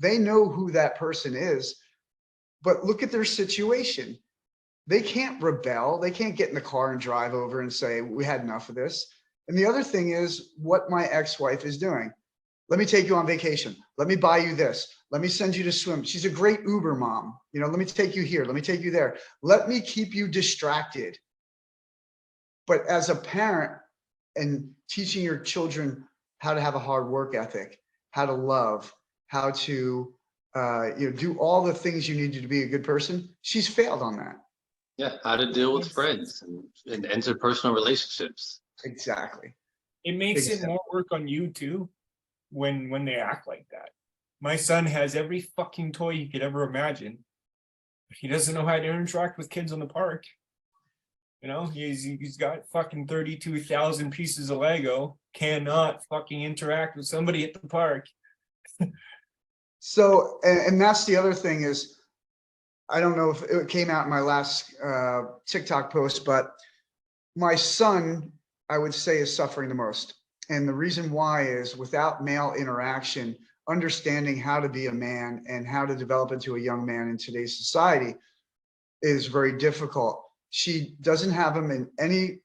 They know who that person is, but look at their situation. They can't rebel. They can't get in the car and drive over and say, we had enough of this. And the other thing is what my ex-wife is doing. Let me take you on vacation. Let me buy you this. Let me send you to swim. She's a great Uber mom. You know, let me take you here. Let me take you there. Let me keep you distracted. But as a parent and teaching your children how to have a hard work ethic, how to love, how to do all the things you need to be a good person, she's failed on that. Yeah, how to deal with friends and interpersonal relationships. Exactly. It makes it more work on you too when they act like that. My son has every fucking toy he could ever imagine. He doesn't know how to interact with kids on the park. You know, he's got fucking 32,000 pieces of Lego, cannot fucking interact with somebody at the park. So, and that's the other thing is, I don't know if it came out in my last TikTok post, but my son, I would say, is suffering the most. And the reason why is without male interaction, understanding how to be a man and how to develop into a young man in today's society is very difficult. She doesn't have him in any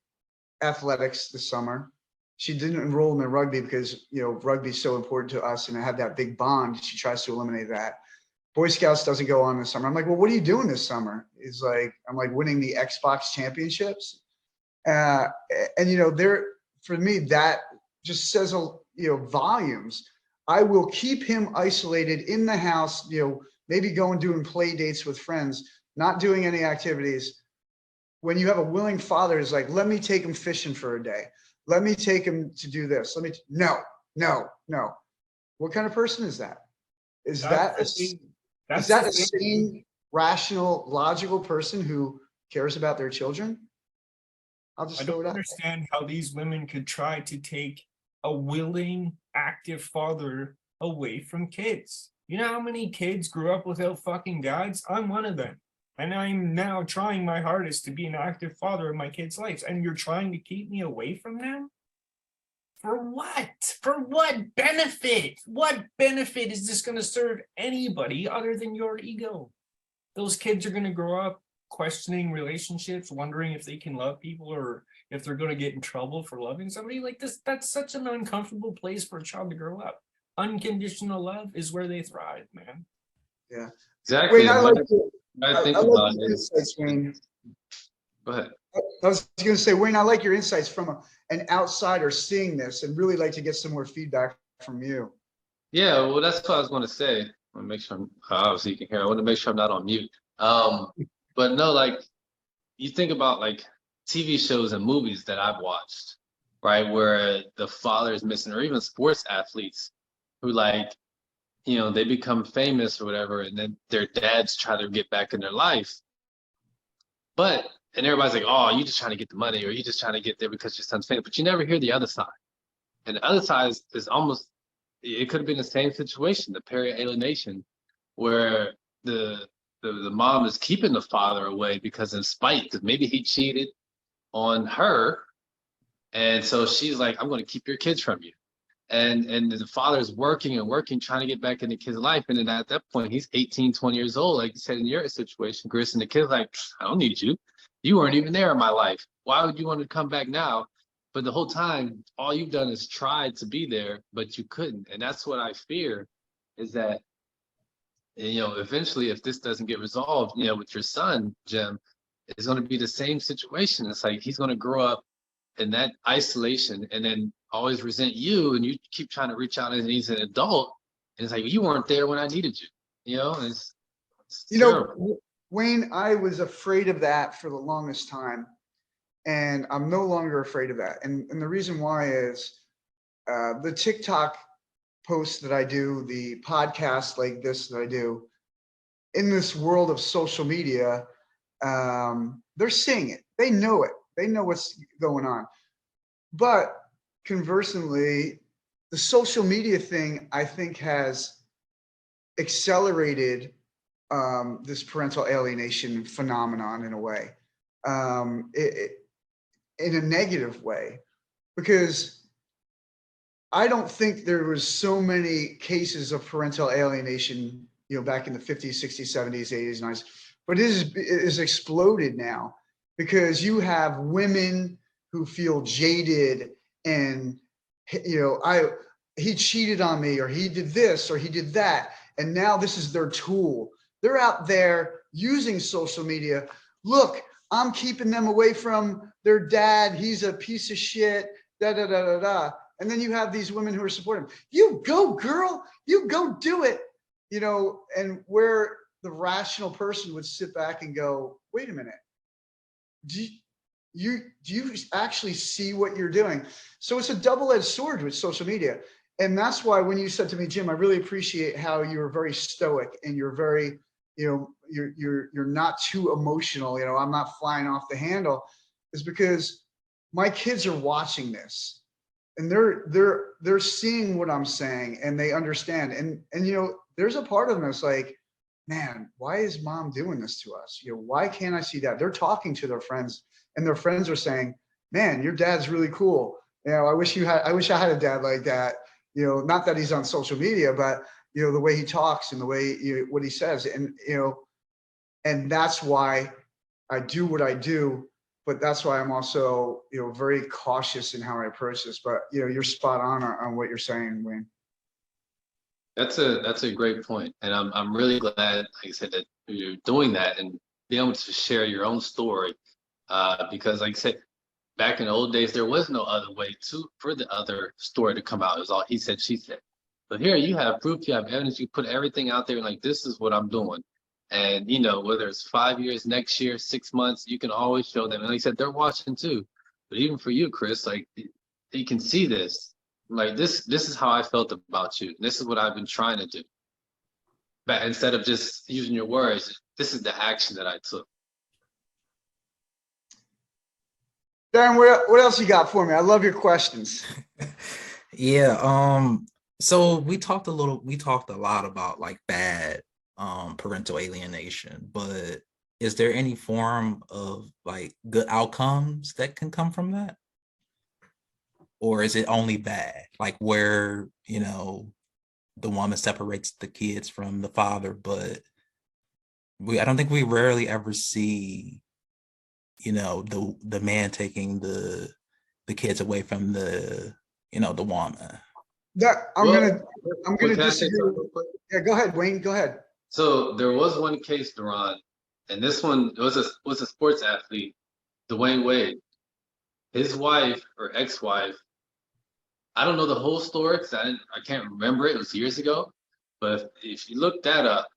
athletics this summer. She didn't enroll him in rugby because, you know, rugby is so important to us and I have that big bond. She tries to eliminate that. Boy Scouts doesn't go on this summer. I'm like, well, what are you doing this summer? He's like, I'm like winning the Xbox championships. And, you know, for me, that just says, volumes. I will keep him isolated in the house, maybe going doing play dates with friends, not doing any activities. When you have a willing father is like, let me take him fishing for a day. Let me take him to do this. No. What kind of person is that? Is that a sane, rational, logical person who cares about their children? I'll just throw it out. I don't understand how these women could try to take a willing, active father away from kids. You know how many kids grew up without fucking dads? I'm one of them. And I'm now trying my hardest to be an active father in my kids' lives. And you're trying to keep me away from them? For what? For what benefit? What benefit is this going to serve anybody other than your ego? Those kids are going to grow up questioning relationships, wondering if they can love people or if they're going to get in trouble for loving somebody like this. That's such an uncomfortable place for a child to grow up. Unconditional love is where they thrive, man. Yeah, exactly. Wayne, I think about it. Insights, Wayne. Go ahead. I was going to say, Wayne, I like your insights from an outsider seeing this, and really like to get some more feedback from you. Yeah, well, that's what I was going to say. I want to make sure obviously you can hear. I want to make sure I'm not on mute. But no, like you think about like TV shows and movies that I've watched, right, where the father is missing, or even sports athletes who they become famous or whatever, and then their dads try to get back in their life. And everybody's like, oh, you just trying to get the money, or you just trying to get there because your son's famous. But you never hear the other side. And the other side is almost, it could have been the same situation, the parental alienation, where the mom is keeping the father away because in spite, because maybe he cheated on her. And so she's like, I'm going to keep your kids from you. And the father's working and working, trying to get back in the kid's life. And then at that point, he's 18, 20 years old. Like you said, in your situation, Chris, and the kid's like, I don't need you. You weren't even there in my life. Why would you want to come back now? But the whole time, all you've done is tried to be there, but you couldn't. And that's what I fear is that, eventually, if this doesn't get resolved, with your son, Jim, it's going to be the same situation. It's like he's going to grow up in that isolation and then always resent you, and you keep trying to reach out and he's an adult. And it's like, you weren't there when I needed you, it's terrible. Wayne, I was afraid of that for the longest time, and I'm no longer afraid of that. And the reason why is the TikTok posts that I do, the podcasts like this that I do, in this world of social media, they're seeing it. They know it. They know what's going on. But conversely, the social media thing, I think, has accelerated this parental alienation phenomenon in a way, in a negative way, because I don't think there was so many cases of parental alienation, back in the 50s, 60s, 70s, 80s, 90s, but it is exploded now because you have women who feel jaded and, he cheated on me, or he did this, or he did that. And now this is their tool. They're out there using social media. Look, I'm keeping them away from their dad. He's a piece of shit, da, da, da, da, da. And then you have these women who are supporting him. You go, girl, you go do it. And where the rational person would sit back and go, wait a minute. Do you actually see what you're doing? So it's a double-edged sword with social media. And that's why when you said to me, Jim, I really appreciate how you're very stoic and you're very, you're not too emotional. I'm not flying off the handle, is because my kids are watching this and they're seeing what I'm saying and they understand. And there's a part of them that's like, man, why is mom doing this to us? Why can't I see that? They're talking to their friends and their friends are saying, man, your dad's really cool. I wish I had a dad like that. Not that he's on social media, but the way he talks and the way what he says, and that's why I do what I do. But that's why I'm also very cautious in how I approach this. But you're spot on what you're saying, Wayne. That's a great point, and I'm really glad, like I said, that you're doing that and being able to share your own story, because, like I said, back in the old days, there was no other way for the other story to come out. It was all he said, she said. But here you have proof, you have evidence, you put everything out there, and like, this is what I'm doing. And whether it's 5 years, next year, 6 months, you can always show them. And like I said, they're watching too. But even for you, Chris, like, you can see this. Like, this is how I felt about you. This is what I've been trying to do. But instead of just using your words, this is the action that I took. Daron, what else you got for me? I love your questions. Yeah. So we talked a lot about like bad parental alienation, but is there any form of like good outcomes that can come from that? Or is it only bad? Like where, the woman separates the kids from the father, but I don't think we rarely ever see, the man taking the kids away from the woman. I'm Well, gonna can I say disagree. something real quick? Yeah, go ahead, Wayne. Go ahead. So there was one case, Daron, and this one was a sports athlete, Dwayne Wade. His wife or ex-wife, I don't know the whole story because I can't remember it. It was years ago. But if you look that up,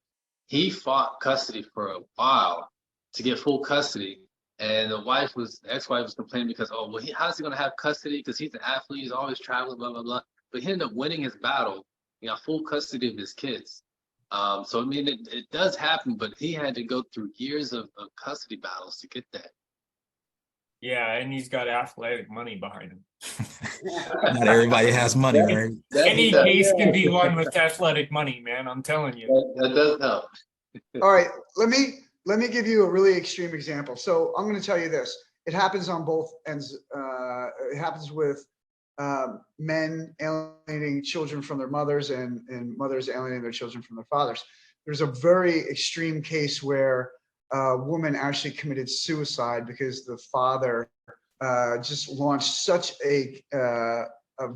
he fought custody for a while to get full custody. And the ex-wife was complaining because, oh, well, how's he going to have custody? Because he's an athlete, he's always traveling, blah, blah, blah. But he ended up winning his battle. He got full custody of his kids. So, I mean, it does happen, but he had to go through years of custody battles to get that. Yeah, and he's got athletic money behind him. Not everybody has money, right? Any case can be won with athletic money, man. I'm telling you. That does help. All right, let me give you a really extreme example. So I'm going to tell you this. It happens on both ends. It happens with men alienating children from their mothers and mothers alienating their children from their fathers. There's a very extreme case where a woman actually committed suicide because the father just launched such a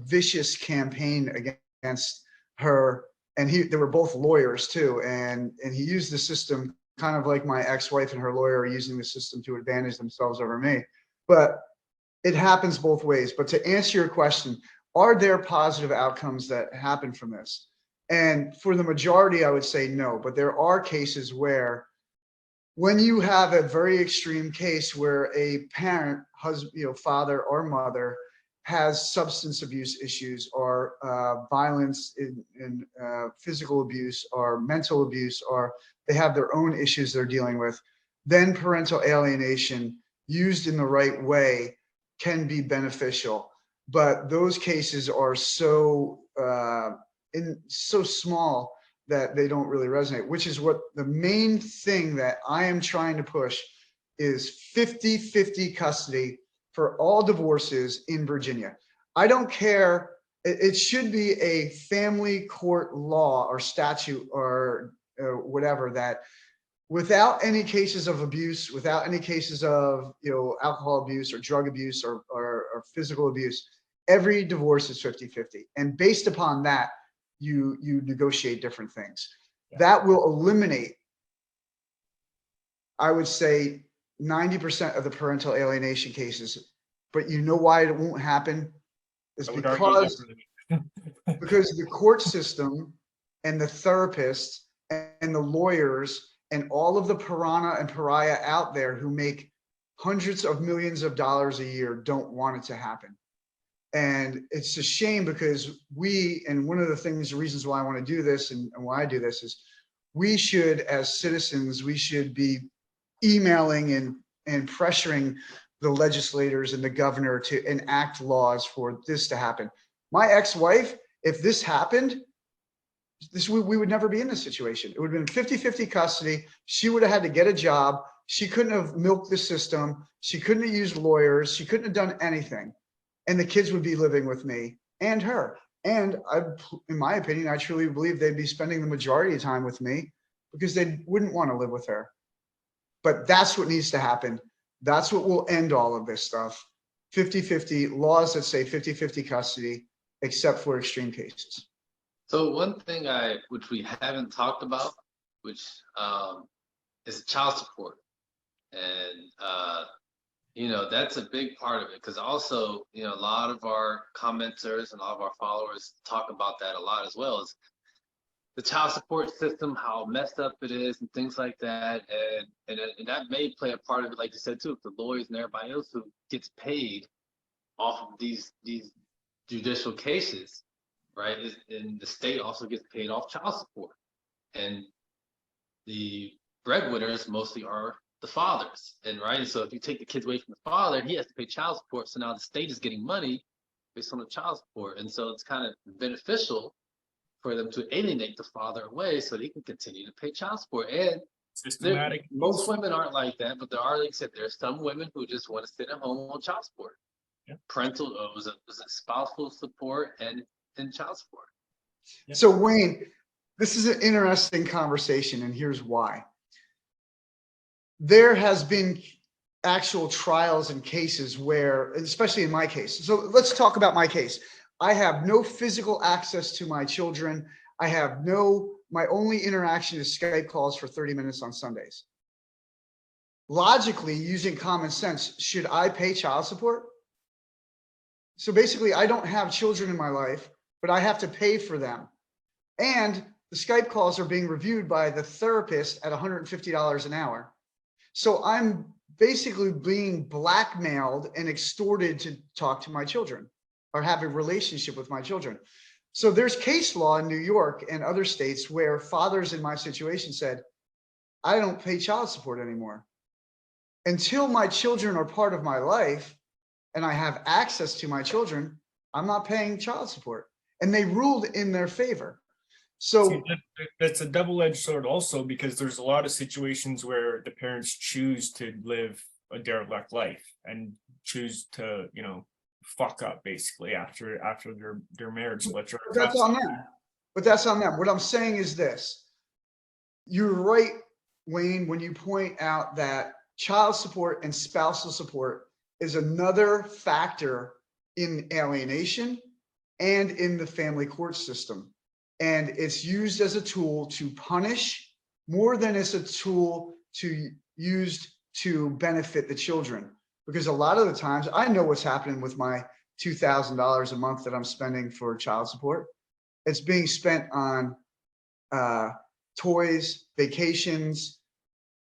vicious campaign against her. And they were both lawyers too. And he used the system kind of like my ex-wife and her lawyer are using the system to advantage themselves over me. But it happens both ways. But to answer your question, are there positive outcomes that happen from this? And for the majority, I would say no. But there are cases where when you have a very extreme case where a parent, husband, father or mother has substance abuse issues or violence in physical abuse or mental abuse, or they have their own issues they're dealing with, then parental alienation used in the right way can be beneficial. But those cases are so small that they don't really resonate, which is what the main thing that I am trying to push is 50-50 custody for all divorces in Virginia. I don't care It should be a family court law or statute or whatever that without any cases of abuse, without any cases of, alcohol abuse or drug abuse or physical abuse, every divorce is 50-50. And based upon that, you negotiate different things. Yeah. That will eliminate, I would say, 90% of the parental alienation cases. But you know why it won't happen? Is I would argue because the court system and the therapists and the lawyers and all of the piranha and pariah out there who make hundreds of millions of dollars a year don't want it to happen. And it's a shame because and one of the reasons why I want to do this and why I do this is we should, as citizens, we should be emailing and pressuring the legislators and the governor to enact laws for this to happen. My ex-wife, if this happened, we would never be in this situation. It would have been 50-50 custody. She would have had to get a job. She couldn't have milked the system. She couldn't have used lawyers. She couldn't have done anything. And the kids would be living with me and her. And in my opinion, I truly believe they'd be spending the majority of time with me because they wouldn't want to live with her. But that's what needs to happen. That's what will end all of this stuff. 50-50 laws that say 50-50 custody, except for extreme cases. So one thing which we haven't talked about, which is child support. And that's a big part of it, because also, a lot of our commenters and a lot of our followers talk about that a lot as well, is the child support system, how messed up it is and things like that. And that may play a part of it, like you said too, the lawyers and everybody else who gets paid off of these judicial cases, right? And the state also gets paid off child support. And the breadwinners mostly are the fathers, and so if you take the kids away from the father, he has to pay child support. So now the state is getting money based on the child support, and so it's kind of beneficial for them to alienate the father away so they can continue to pay child support. And systematic. Most women aren't like that, but there are, like I said, there's some women who just want to sit at home on child support. Yeah. Parental was a spousal support and child support. Yeah. So Wayne, this is an interesting conversation, and here's why. There has been actual trials and cases where, especially in my case. So let's talk about my case. I have no physical access to my children. My only interaction is Skype calls for 30 minutes on Sundays. Logically, using common sense, should I pay child support? So basically, I don't have children in my life, but I have to pay for them. And the Skype calls are being reviewed by the therapist at $150 an hour. So I'm basically being blackmailed and extorted to talk to my children or have a relationship with my children. So there's case law in New York and other states where fathers in my situation said, I don't pay child support anymore. Until my children are part of my life and I have access to my children, I'm not paying child support. And they ruled in their favor. So see, that's a double-edged sword also, because there's a lot of situations where the parents choose to live a derelict life and choose to, fuck up basically after their marriage. But that's on them. What I'm saying is this. You're right, Wayne, when you point out that child support and spousal support is another factor in alienation and in the family court system. And it's used as a tool to punish more than it's a tool used to benefit the children. Because a lot of the times I know what's happening with my $2,000 a month that I'm spending for child support. It's being spent on toys, vacations,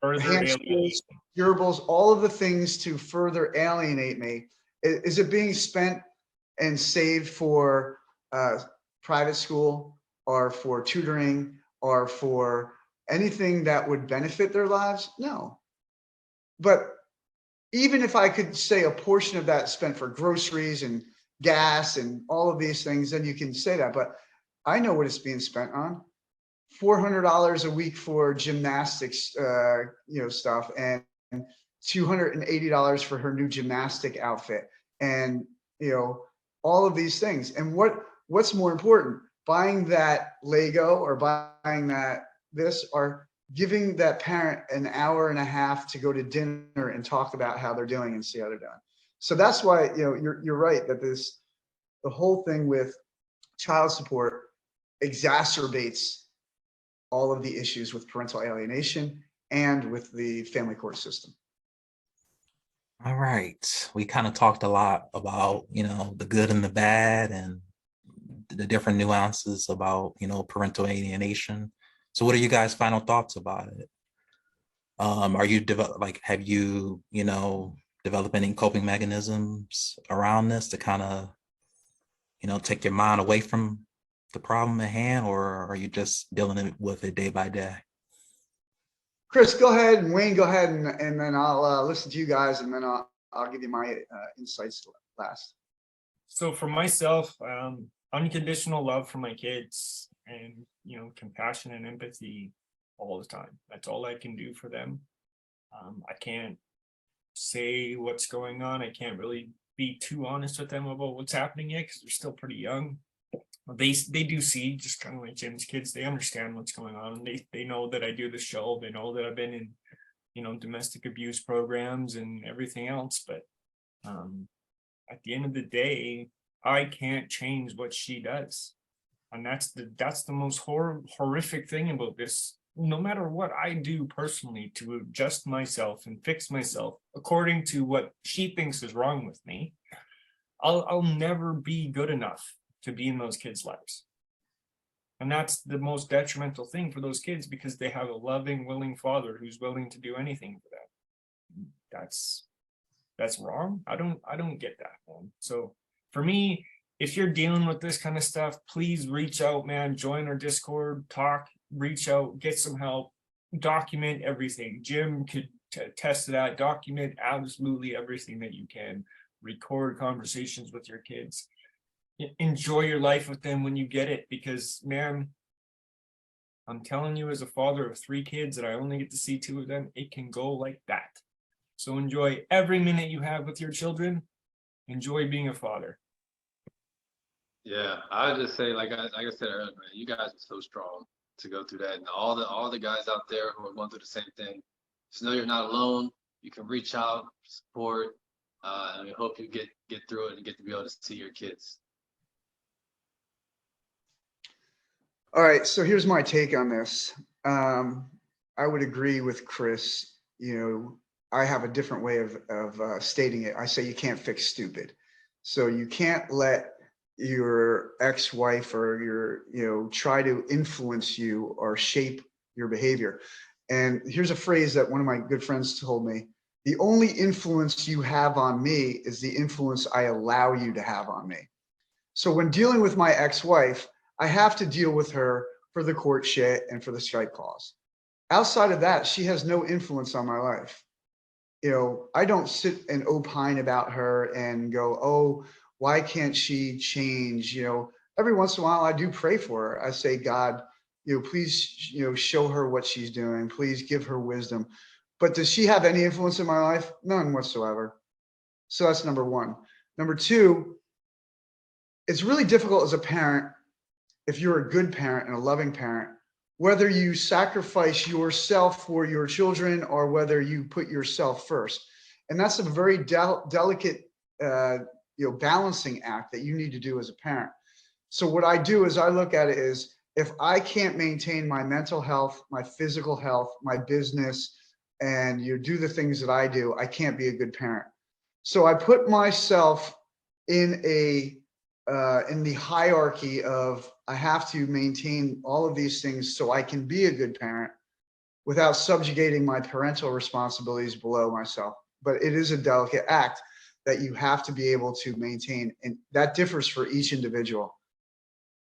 hamsters, durables, all of the things to further alienate me. Is it being spent and saved for private school or for tutoring or for anything that would benefit their lives? No. But even if I could say a portion of that spent for groceries and gas and all of these things, then you can say that. But I know what it's being spent on. $400 a week for gymnastics, stuff, and $280 for her new gymnastic outfit, and all of these things. And what what's more important, buying that Lego or buying that this, or giving that parent an hour and a half to go to dinner and talk about how they're doing and see how they're doing. So that's why, you know, you're right that the whole thing with child support exacerbates all of the issues with parental alienation and with the family court system. All right. We kind of talked a lot about, you know, the good and the bad and the different nuances about, you know, parental alienation. So what are you guys' final thoughts about it? Are you have you, you know, develop any coping mechanisms around this to kind of, you know, take your mind away from the problem at hand, or are you just dealing with it day by day? Chris, go ahead, and Wayne, go ahead, and then I'll listen to you guys, and then I'll give you my insights last. So for myself, unconditional love for my kids, and you know, compassion and empathy all the time. That's all I can do for them. I can't say what's going on. I can't really be too honest with them about what's happening yet because they're still pretty young. They do see, just kind of like Jim's kids, they understand what's going on. They know that I do the show. They know that I've been in, you know, domestic abuse programs and everything else. But at the end of the day, I can't change what she does. And that's the most horrific thing about this. No matter what I do personally to adjust myself and fix myself according to what she thinks is wrong with me, I'll never be good enough to be in those kids' lives. And that's the most detrimental thing for those kids, because they have a loving, willing father who's willing to do anything for them. That's wrong. I don't get that, man. So for me, if you're dealing with this kind of stuff, please reach out, man. Join our Discord, talk, reach out, get some help, document everything. Jim could test to that. Document absolutely everything that you can. Record conversations with your kids. Enjoy your life with them when you get it, because, man, I'm telling you, as a father of 3 kids and I only get to see 2 of them, it can go like that. So enjoy every minute you have with your children. Enjoy being a father. Yeah, I would just say, like I said earlier, man, you guys are so strong to go through that, and all the guys out there who are going through the same thing, just know you're not alone. You can reach out, support, and we hope you get through it and get to be able to see your kids. All right, so here's my take on this. I would agree with Chris. You know, I have a different way of stating it. I say you can't fix stupid. So you can't let your ex-wife or your, you know, try to influence you or shape your behavior. And here's a phrase that one of my good friends told me: the only influence you have on me is the influence I allow you to have on me. So when dealing with my ex-wife, I have to deal with her for the court shit and for the Skype calls. Outside of that, she has no influence on my life. You know, I don't sit and opine about her and go, oh, why can't she change? You know, every once in a while I do pray for her. I say, God, you know, please, you know, show her what she's doing. Please give her wisdom. But does she have any influence in my life? None whatsoever. So that's number one. Number two, it's really difficult as a parent, if you're a good parent and a loving parent, whether you sacrifice yourself for your children or whether you put yourself first. And that's a very delicate, you know, balancing act that you need to do as a parent. So what I do is I look at it as, if I can't maintain my mental health, my physical health, my business, and you do the things that I do, I can't be a good parent. So I put myself in the hierarchy of, I have to maintain all of these things so I can be a good parent without subjugating my parental responsibilities below myself. But it is a delicate act that you have to be able to maintain, and that differs for each individual.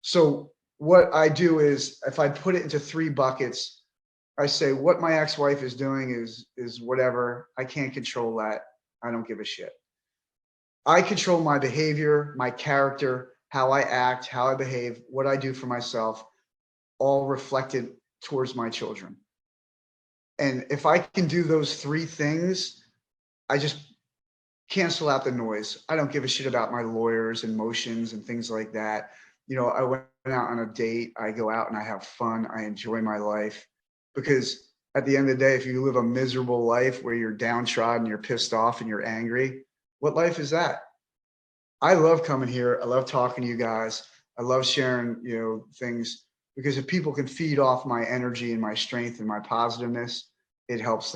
So what I do is, if I put it into 3 buckets, I say what my ex-wife is doing is whatever. I can't control that. I don't give a shit. I control my behavior, my character, how I act, how I behave, what I do for myself, all reflected towards my children. And if I can do those 3 things, I just cancel out the noise. I don't give a shit about my lawyers and motions and things like that. I went out on a date, I go out and I have fun, I enjoy my life. Because at the end of the day, if you live a miserable life where you're downtrodden, you're pissed off and you're angry, what life is that? I love coming here. I love talking to you guys. I love sharing, things, because if people can feed off my energy and my strength and my positiveness, it helps them.